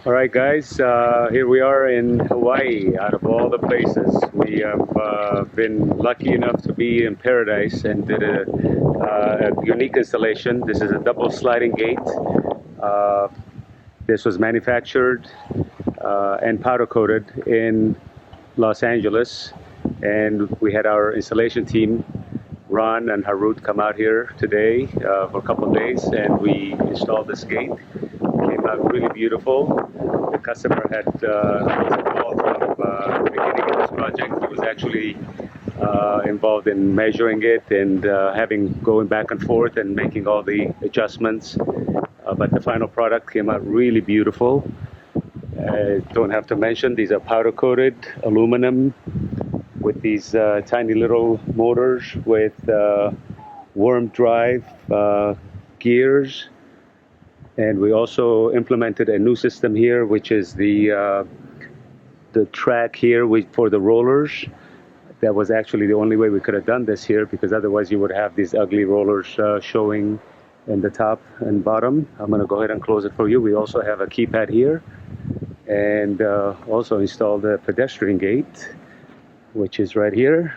All right, guys, here we are in Hawaii. Out of all the places, we have been lucky enough to be in paradise and did a unique installation. This is a double sliding gate. Uh, this was manufactured and powder coated in Los Angeles, and we had our installation team, Ron and Harut, come out here today for a couple of days, and we installed this gate. Came out really beautiful. The customer had was involved from the beginning of this project. He was actually involved in measuring it and going back and forth and making all the adjustments. But the final product came out really beautiful. Don't have to mention, these are powder coated aluminum with these tiny little motors with worm drive gears. And we also implemented a new system here, which is the track here for the rollers. That was actually the only way we could have done this here, because otherwise you would have these ugly rollers showing in the top and bottom. I'm going to go ahead and close it for you. We also have a keypad here, and also installed a pedestrian gate, which is right here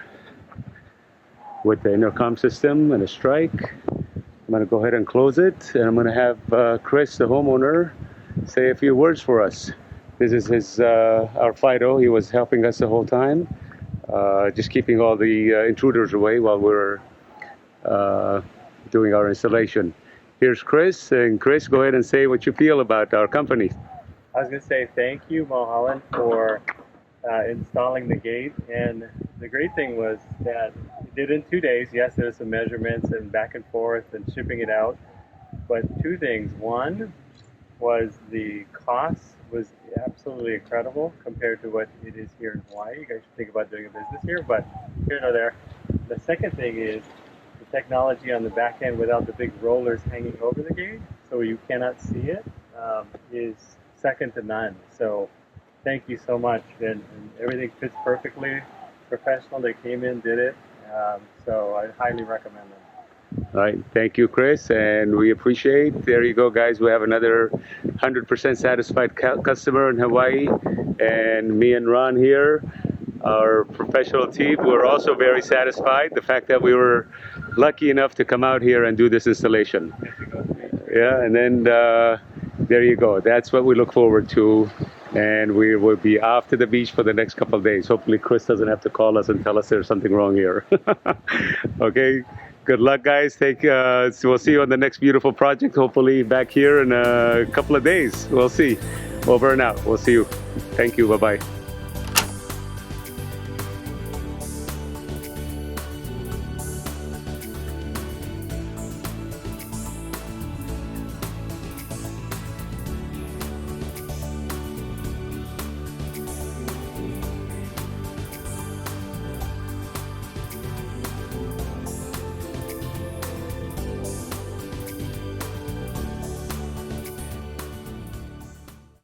with the intercom system and a strike. I'm going to go ahead and close it, and I'm going to have Chris, the homeowner, say a few words for us. This is our Fido. He was helping us the whole time, just keeping all the intruders away while we're doing our installation. Here's Chris, and Chris, go ahead and say what you feel about our company. I was going to say thank you, Mulholland, for installing the gate. And the great thing was that we did it in 2 days. Yes, there were some measurements and back and forth and shipping it out. But two things. One was the cost was absolutely incredible compared to what it is here in Hawaii. You guys should think about doing a business here, but here nor there. The second thing is the technology on the back end without the big rollers hanging over the gate, so you cannot see it, is second to none. So thank you so much, and everything fits perfectly. Professional, they came in, did it, so I highly recommend them. All right, thank you, Chris, and we appreciate. There you go, guys. We have another 100% satisfied customer in Hawaii, and me and Ron here, our professional team, we're also very satisfied. The fact that we were lucky enough to come out here and do this installation. Yeah, and then there you go. That's what we look forward to. And we will be off to the beach for the next couple of days. Hopefully Chris doesn't have to call us and tell us there's something wrong here. Okay, good luck, guys. We'll see you on the next beautiful project, hopefully back here in a couple of days. We'll see. Over and out. We'll see you. Thank you. Bye-bye.